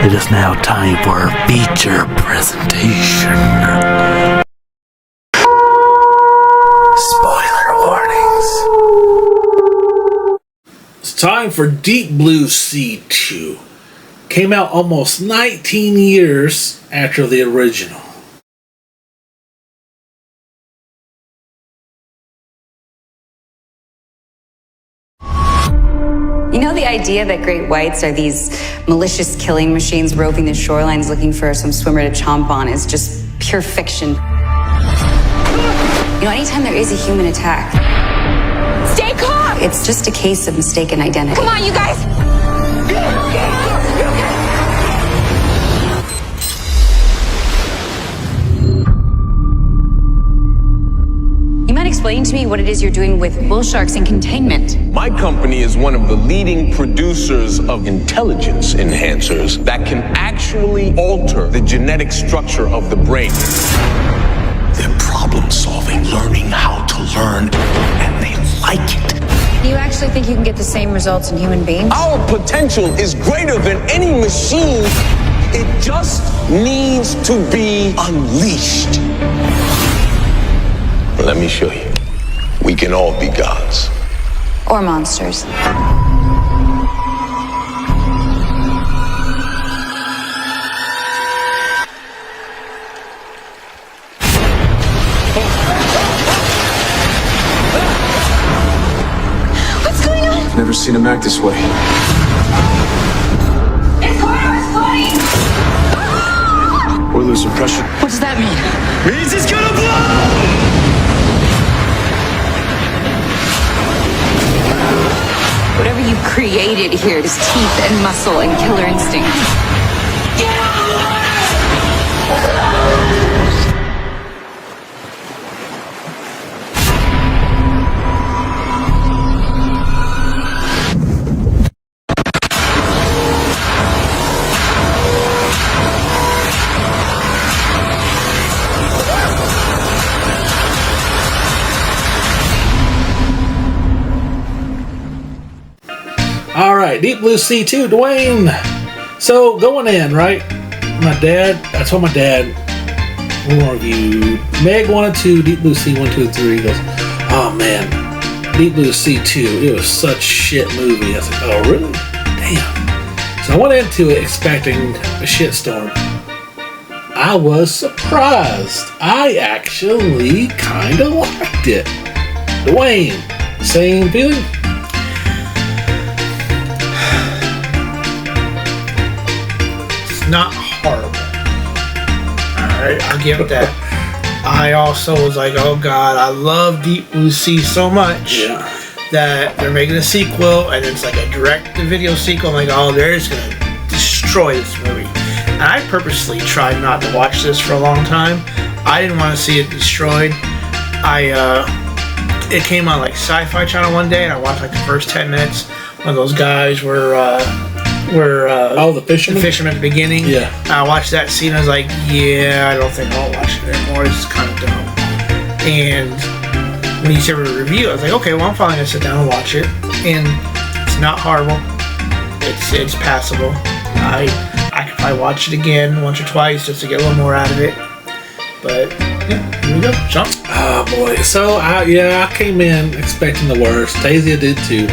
It is now time for our feature presentation. Spoiler warnings. It's time for Deep Blue Sea 2. Came out almost 19 years after the original. You know the idea that great whites are these malicious killing machines roving the shorelines looking for some swimmer to chomp on is just pure fiction. You know, anytime there is a human attack, stay calm! It's just a case of mistaken identity. Come on, you guys! You might explain to me what it is you're doing with bull sharks in containment. My company is one of the leading producers of intelligence enhancers that can actually alter the genetic structure of the brain. They're problem solving, learning how to learn, and they like it. You actually think you can get the same results in human beings? Our potential is greater than any machine. It just needs to be unleashed. Let me show you. We can all be gods. Or monsters. What's going on? Never seen him act this way. It's exploding! We're losing pressure. What does that mean? Means it's gonna blow! Whatever you created here is teeth and muscle and killer instinct. Get out of the Alright, Deep Blue Sea 2, Dwayne. So, going in, right? My dad, I told my dad, we'll review Meg 1 and 2, Deep Blue Sea 1, 2, and 3. He goes, oh man, Deep Blue Sea 2, it was such a shit movie. I was like, oh really? Damn. So I went into it expecting a shitstorm. I was surprised. I actually kind of liked it. Dwayne, same feeling? Not horrible. Alright, I'll give it that. I also was like, oh god, I love Deep Blue Sea so much that they're making a sequel and it's like a direct-to-video sequel. I'm like, oh, they're just gonna destroy this movie. And I purposely tried not to watch this for a long time. I didn't want to see it destroyed. It came on like Sci-Fi Channel one day and I watched like the first 10 minutes. One of those guys were the fisherman? The fisherman at the beginning. Yeah. I watched that scene. I was like, yeah, I don't think I'll watch it anymore. It's kind of dumb. And when you said a review, I was like, okay, well, I'm finally gonna sit down and watch it. And it's not horrible. It's passable. I could probably watch it again once or twice just to get a little more out of it. But yeah, here we go. Sean. Oh boy. So I came in expecting the worst. Tasia did too.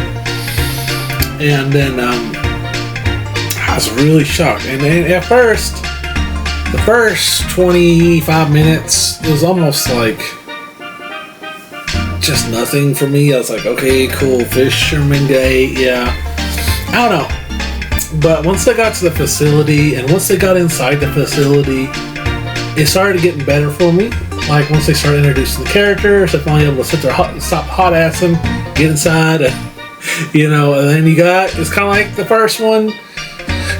And then I was really shocked. And then at first, the first 25 minutes, it was almost like just nothing for me. I was like, okay, cool, fisherman day, yeah. I don't know. But once they got to the facility, and once they got inside the facility, it started getting better for me. Like, once they started introducing the characters, I finally able to sit there, stop hot-assing, get inside, and then it's kind of like the first one.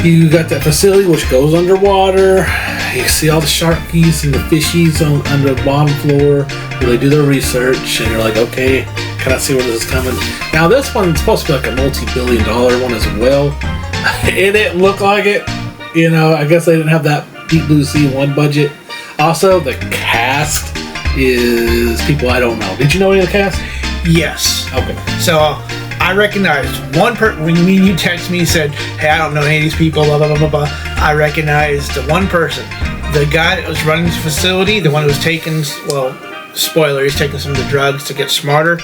You got that facility which goes underwater. You see all the sharkies and the fishies on the bottom floor where they do their research, and you're like, okay, can I see where this is coming? Now this one's supposed to be like a multi-billion-dollar one as well. It didn't look like it. I guess they didn't have that Deep Blue Sea 1 budget. Also, the cast cast is people I don't know. Did you know any of the cast? Yes. Okay. So I recognized one person when you text me and said, "Hey, I don't know any of these people." Blah blah blah blah blah. I recognized the one person, the guy that was running the facility, the one who was taking. Well, spoiler: he's taking some of the drugs to get smarter.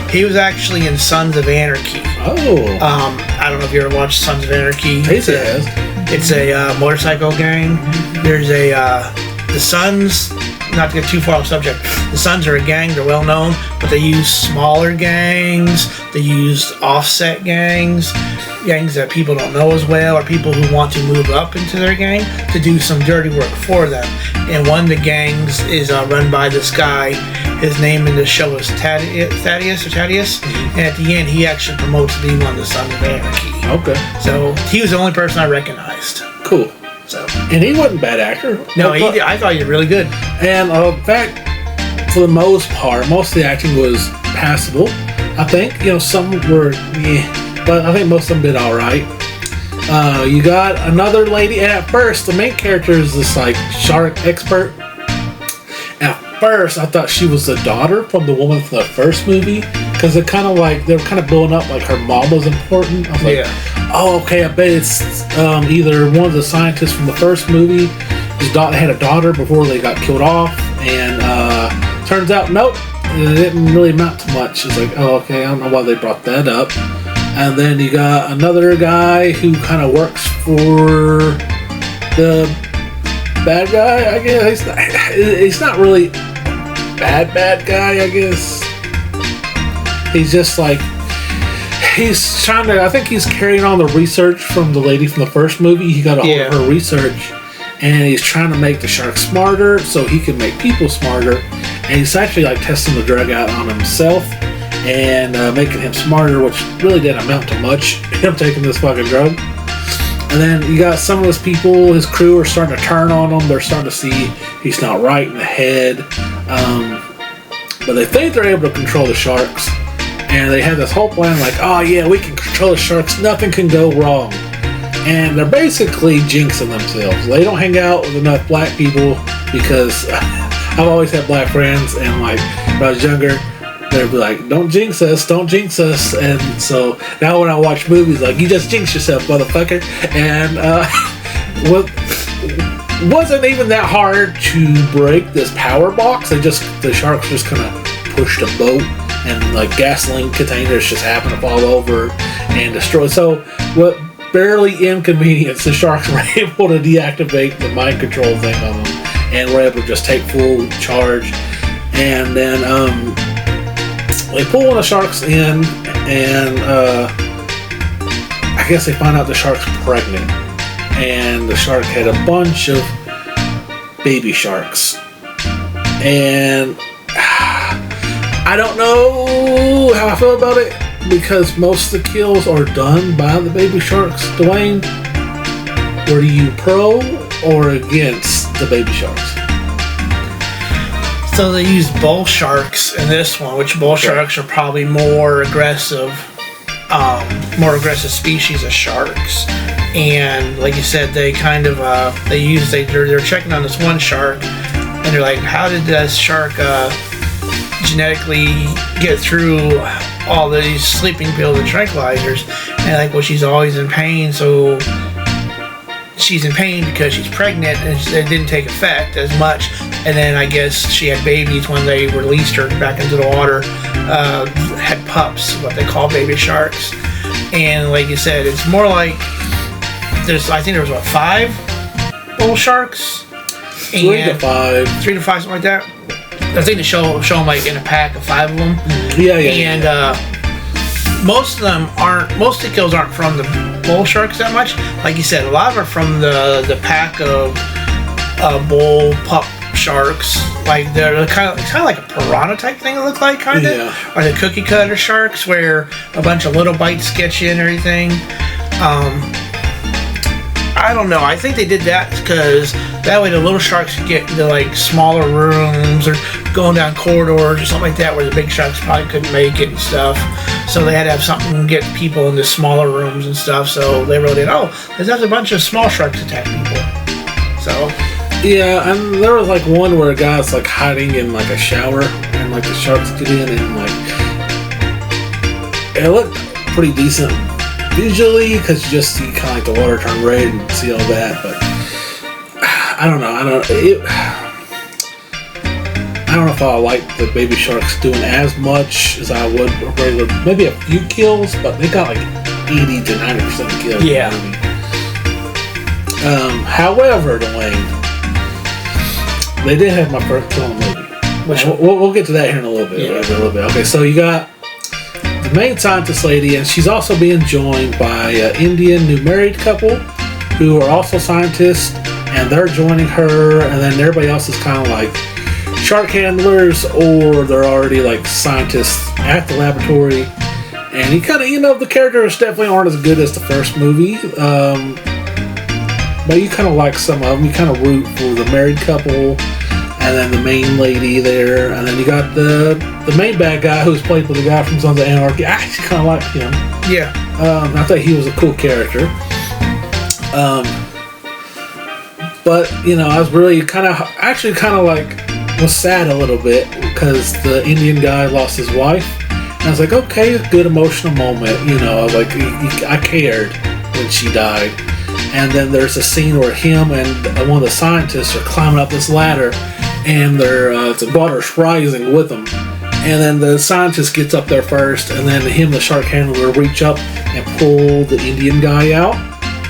He was actually in Sons of Anarchy. Oh. I don't know if you ever watched Sons of Anarchy. It's a motorcycle gang. There's the Sons. Not to get too far off subject, the Sons are a gang. They're well known, but they use smaller gangs. They use offset gangs that people don't know as well, or people who want to move up into their gang to do some dirty work for them. And one of the gangs is run by this guy. His name in the show is Thaddeus. And at the end, he actually promotes to be one of the Sons of Anarchy. Okay. So he was the only person I recognized. Cool. So. And he wasn't a bad actor. No, I thought he did really good. And in fact, for the most part, most of the acting was passable. I think, some were, but I think most of them did all right. You got another lady, and at first, the main character is this like shark expert. At first, I thought she was the daughter from the woman from the first movie, because they were kind of blowing up like her mom was important. I was like, oh, okay, I bet it's either one of the scientists from the first movie. His daughter had a daughter before they got killed off, and turns out, nope, it didn't really amount to much. It's like, oh, okay, I don't know why they brought that up. And then you got another guy who kind of works for the bad guy, I guess. He's not really bad guy, I guess. He's just like, he's trying to, I think he's carrying on the research from the lady from the first movie. He got a hold of her research, and he's trying to make the shark smarter so he can make people smarter. And he's actually like testing the drug out on himself and making him smarter, which really didn't amount to much, him taking this fucking drug. And then you got some of his people, his crew are starting to turn on him. They're starting to see he's not right in the head. But they think they're able to control the sharks. And they have this whole plan like, oh yeah, we can control the sharks. Nothing can go wrong. And they're basically jinxing themselves. They don't hang out with enough black people because I've always had black friends. And like when I was younger, they'd be like, don't jinx us. And so now when I watch movies, like, you just jinx yourself, motherfucker. And wasn't even that hard to break this power box. The sharks just kind of pushed a boat, and like gasoline containers just happen to fall over and destroy. So what barely inconvenience, the sharks were able to deactivate the mind control thing on them, and were able to just take full charge. And then they pull one of the sharks in, and I guess they find out the shark's pregnant, and the shark had a bunch of baby sharks. And I don't know how I feel about it, because most of the kills are done by the baby sharks. Dwayne, were you pro or against the baby sharks? So they use bull sharks in this one, which bull sharks are probably more aggressive species of sharks. And like you said, they kind of they're checking on this one shark, and they're like, how did this shark genetically get through all these sleeping pills and tranquilizers? And like, well, she's always in pain, so she's in pain because she's pregnant, and it didn't take effect as much. And then I guess she had babies when they released her back into the water, had pups, what they call baby sharks. And like you said, it's more like I think there was 5 bull sharks? 3 to 5. 3 to 5, something like that. I think they show them like in a pack of 5 of them. Yeah. And most of the kills aren't from the bull sharks that much. Like you said, a lot of them are from the pack of bull pup sharks. Like they're kind of like a piranha type thing. It look like kind of, or the cookie cutter sharks, where a bunch of little bites get you and everything. I don't know. I think they did that because that way the little sharks could get into like smaller rooms or going down corridors or something like that, where the big sharks probably couldn't make it and stuff. So they had to have something to get people into smaller rooms and stuff. So they wrote in, oh, there's a bunch of small sharks attack people. So Yeah, and there was like one where a guy's like hiding in like a shower, and like the sharks get in, and like it looked pretty decent visually because you just see kind of like the water turn red and see all that. But I don't know. I don't know if I like the baby sharks doing as much as I would a regular. Maybe a few kills, but they got like 80 to 90% kills. Yeah. In the movie. However, Dwayne, they did have my first kill in the movie. Which we'll get to that here in a little bit. Yeah. Okay, so you got the main scientist lady, and she's also being joined by an Indian new married couple who are also scientists, and they're joining her, and then everybody else is kind of like shark handlers, or they're already like scientists at the laboratory. And the characters definitely aren't as good as the first movie. But you kind of like some of them. You kind of root for the married couple, and then the main lady there, and then you got the main bad guy who's played with the guy from Sons of Anarchy. I actually kind of like him. Yeah. I thought he was a cool character. But I was really was sad a little bit because the Indian guy lost his wife, and I was like, okay, a good emotional moment. I was like, I cared when she died. And then there's a scene where him and one of the scientists are climbing up this ladder, and the water's rising with them. And then the scientist gets up there first, and then him, the shark handler, reach up and pull the Indian guy out.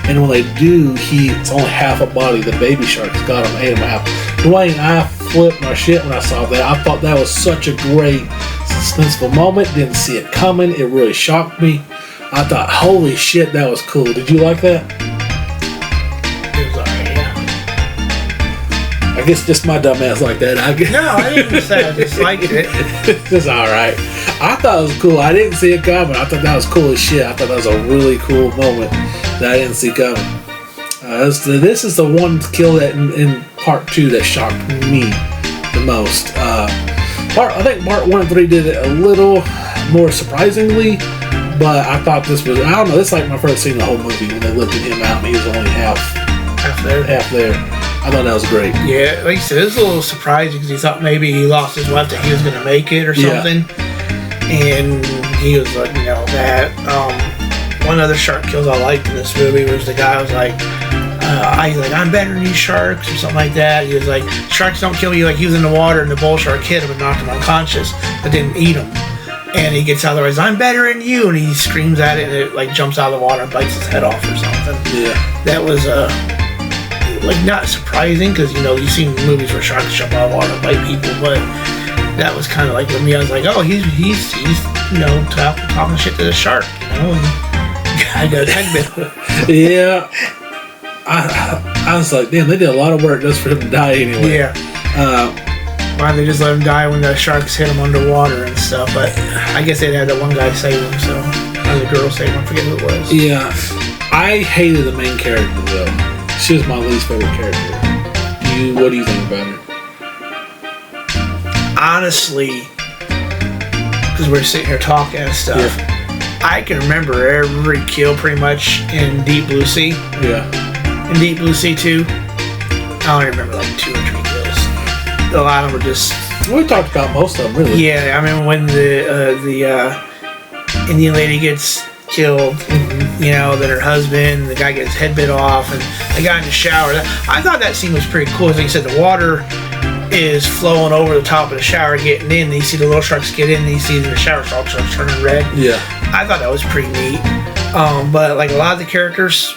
And when they do, it's only half a body. The baby shark's got him, ate him out. Dwayne, I flipped my shit when I saw that. I thought that was such a great, suspenseful moment. Didn't see it coming. It really shocked me. I thought, holy shit, that was cool. Did you like that? I guess just my dumb ass like that. No, I didn't say I disliked it. It's alright. I thought it was cool. I didn't see it coming. I thought that was cool as shit. I thought that was a really cool moment that I didn't see coming. This is the one kill that in part 2 that shocked me the most. I think part 1 and 3 did it a little more surprisingly, but I thought this was, this is like my first scene in the whole movie when they lifted him out and he was only half there. I thought that was great. Yeah, like you said, it was a little surprising because he thought maybe he lost his wife, that he was going to make it or something. And he was like, that. One other shark kills I liked in this movie was the guy was like, I'm better than these sharks or something like that. He was like, sharks don't kill you. Like he was in the water and the bull shark hit him and knocked him unconscious, but didn't eat him. And he gets out of the way, I'm better than you, and he screams at it, and it like jumps out of the water and bites his head off or something. Yeah, that was not surprising because you've seen movies where sharks jump out of the water and bite people, but that was kind of like with me. I was like, oh, he's talking shit to the shark, and I got head bit. Yeah, I was like, damn, they did a lot of work just for him to die anyway. Yeah. Why they just let him die when the sharks hit him underwater and stuff? But I guess they'd had that one guy save him, so the girl saved him. I forget who it was. Yeah, I hated the main character though. She was my least favorite character. What do you think about her? Honestly, because we're sitting here talking and stuff, I can remember every kill pretty much in Deep Blue Sea. Yeah. In Deep Blue Sea 2, I only remember like 2 or 3 kills. A lot of them were just... We talked about most of them, really. Yeah, I mean, when the Indian lady gets killed, then her husband, the guy gets his head bit off, and the guy in the shower. I thought that scene was pretty cool. Like you said, the water is flowing over the top of the shower, getting in, and you see the little sharks get in, and you see the shower sharks turning red. Yeah. I thought that was pretty neat. But like a lot of the characters,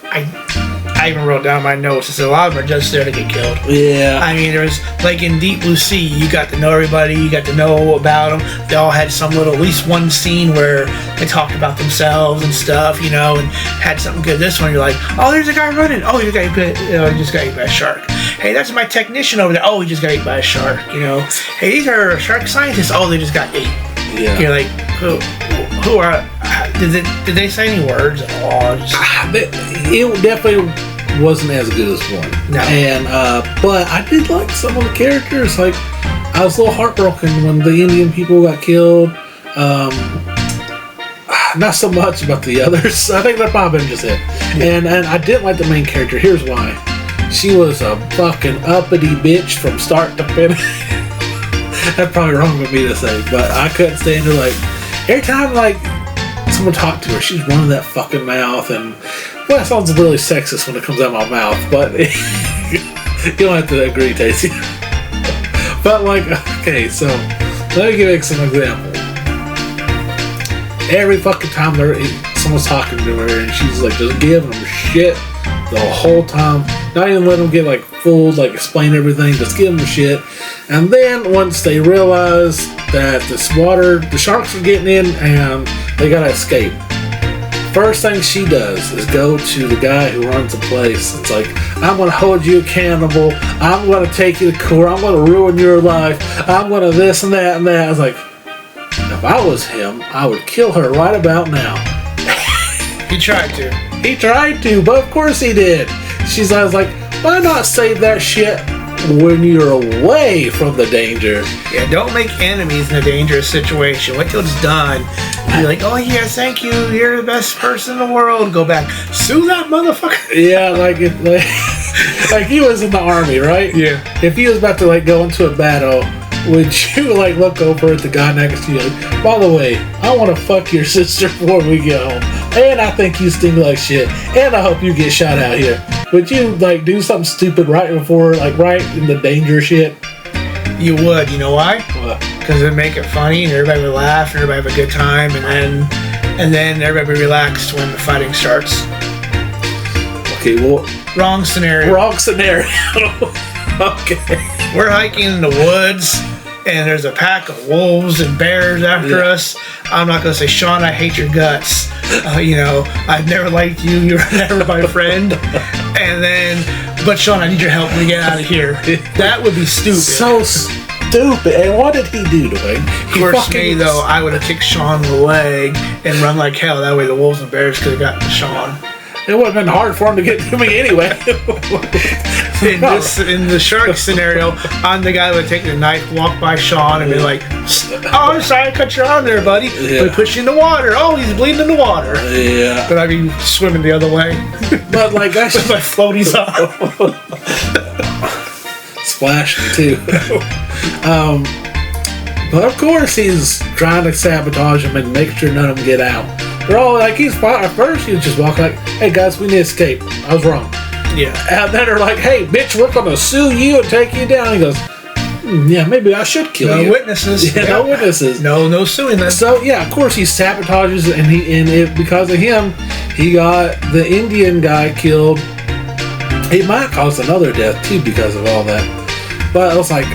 I even wrote down my notes. I said a lot of them are just there to get killed. Yeah. I mean, there was like in Deep Blue Sea, you got to know everybody, you got to know about them. They all had some little, at least one scene where they talked about themselves and stuff, and had something good. This one, you're like, oh, there's a guy running. Oh, he just got eaten by a shark. Hey, that's my technician over there. Oh, he just got eaten by a shark. Hey, these are shark scientists. Oh, they just got ate. Yeah. You're like, who are? Did they say any words at all? It definitely wasn't as good as one. No. And but I did like some of the characters. Like I was a little heartbroken when the Indian people got killed. Not so much about the others. I think that probably been just it. Yeah. And I didn't like the main character. Here's why. She was a fucking uppity bitch from start to finish. That's probably wrong for me to say, but I couldn't stand her. Like, every time, like, someone talked to her, she's running that fucking mouth, and, well, that sounds really sexist when it comes out of my mouth, but you don't have to agree, Tasty. But, like, okay, so, let me give you some example. Every fucking time someone's talking to her, and she's, like, just giving them shit the whole time. Not even letting them get, like, fooled, like, explain everything, just give them shit. And then, once they realize that the sharks are getting in, and they gotta escape, first thing she does is go to the guy who runs the place. It's like, I'm gonna hold you accountable, I'm gonna take you to court, I'm gonna ruin your life, I'm gonna this and that and that. I was like, if I was him, I would kill her right about now. He tried to. He tried to, but of course he did. I was like, why not save that shit when you're away from the danger? Yeah, don't make enemies in a dangerous situation. Wait till it's done. Be like, oh yeah, thank you, you're the best person in the world. Go back, sue that motherfucker. Yeah, like he was in the army, right? Yeah. If he was about to like go into a battle, would you like look over at the guy next to you like, by the way, I want to fuck your sister before we get home, and I think you stink like shit, and I hope you get shot out here. Would you like do something stupid right before, like right in the danger shit? You would. You know why? What? Because it'd make it funny, and everybody would laugh, and everybody have a good time, and then everybody would be relaxed when the fighting starts. Okay, well, Wrong scenario. Okay. We're hiking in the woods, and there's a pack of wolves and bears after us. I'm not gonna say, Sean, I hate your guts. I've never liked you. You're never my friend. But Sean, I need your help to get out of here. That would be stupid. So stupid. And what did he do to him? Of course, me though, I would have kicked Sean in the leg and run like hell. That way, the wolves and bears could have gotten to Sean. It wouldn't have been hard for him to get to me anyway. In the shark scenario, I'm the guy that would take the knife, walk by Sean, and be like, "Oh, I'm sorry, I cut your arm there, buddy." Yeah. But push you in the water. Oh, he's bleeding in the water. Yeah. But I'd be swimming the other way. But like that's With my floaties on. Splashing too. But of course he's trying to sabotage them and make sure none of them get out. They're all like, at first he was just walking like, hey guys, we need to escape. I was wrong. Yeah. And then they're like, hey bitch, we're gonna sue you and take you down. He goes, yeah, maybe I should kill you. No witnesses. Yeah, no witnesses. No suing them. So yeah, of course he sabotages, and because of him, he got the Indian guy killed. It might cause another death too because of all that. But I was like,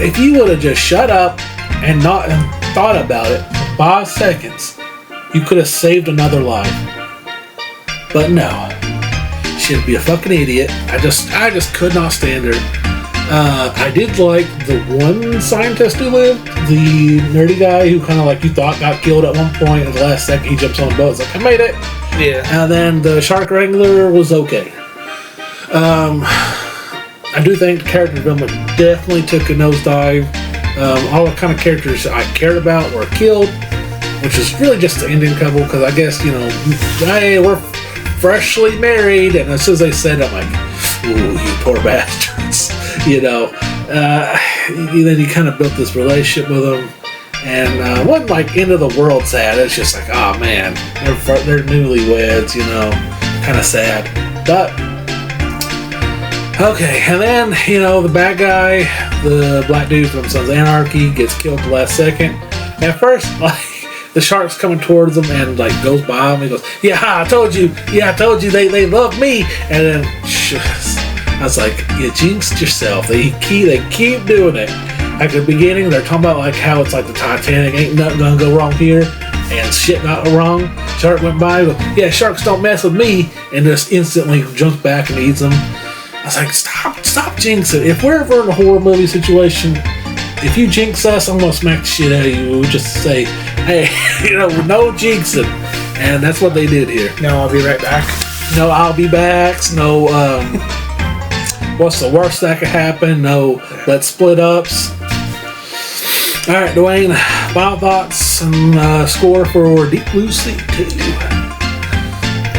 if you would have just shut up and not thought about it for 5 seconds, you could have saved another life. But no, she'd be a fucking idiot. I just could not stand her. I did like the one scientist who lived, the nerdy guy who kind of like you thought got killed at one point. At the last second, he jumps on the boat. It's like, I made it. Yeah. And then the shark wrangler was okay. I do think the character development definitely took a nosedive. All the kind of characters I cared about were killed, which is really just the Indian couple, because I guess, hey, we're freshly married, and as soon as they said it, I'm like, ooh, you poor bastards. Then he kind of built this relationship with them, and it wasn't like end of the world sad. It's just like, oh man, they're newlyweds, kind of sad. But okay, and then the bad guy, the black dude from Sons of Anarchy, gets killed at the last second. And at first, like, the shark's coming towards him and like goes by him. He goes, "Yeah, I told you. Yeah, I told you they love me." And then I was like, "You jinxed yourself." They keep doing it. At the beginning, they're talking about like how it's like the Titanic, ain't nothing gonna go wrong here, and shit got wrong. Shark went by, goes, "Yeah, sharks don't mess with me," and just instantly jumps back and eats them. I was like, stop jinxing. If we're ever in a horror movie situation, if you jinx us, I'm gonna smack the shit out of you. We'll just say, hey, no jinxing. And that's what they did here. No, I'll be right back. No, I'll be back. No, what's the worst that could happen? No, let's split ups. Alright, Dwayne, final thoughts and score for Deep Blue Sea 2.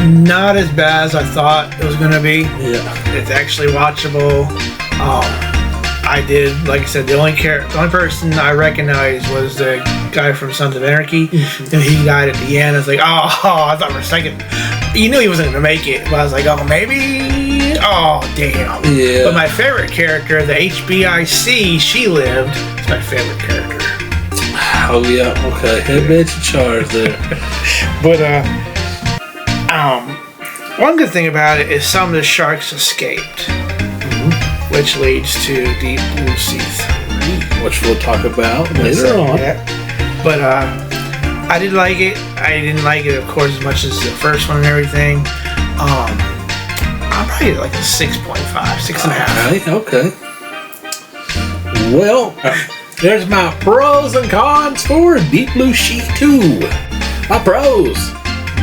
not as bad as I thought it was gonna be. Yeah. It's actually watchable. I did, like I said, the only person I recognized was the guy from Sons of Anarchy, and he died at the end. I was like, oh, I thought for a second, you knew he wasn't gonna make it, but I was like, oh, maybe, oh, damn. Yeah. But my favorite character, the HBIC, she lived. It's my favorite character. Oh yeah. Okay. Head bitch in charge there. But one good thing about it is some of the sharks escaped, which leads to Deep Blue Sea 3, which we'll talk about later on. Yeah. But I did like it. I didn't like it, of course, as much as the first one and everything. I'm probably like a 6.5, 6.5. Okay. Well, there's my pros and cons for Deep Blue Sea 2. My pros,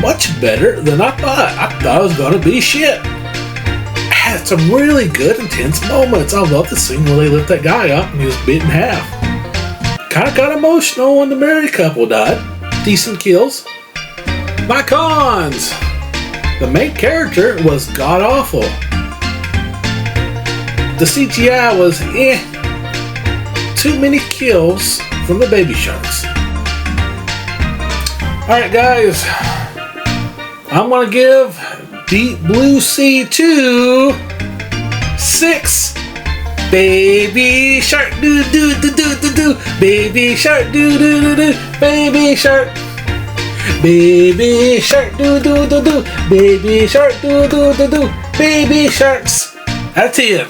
much better than I thought. I thought it was gonna be shit. Had some really good, intense moments. I love the scene where they lift that guy up and he was bit in half. Kind of got emotional when the married couple died. Decent kills. My cons. The main character was god awful. The CGI was too many kills from the baby sharks. Alright guys, I'm gonna give Deep Blue Sea 2 6 baby shark do do do do do do baby shark do do do do baby shark do do do do baby shark do do do do baby sharks out of 10.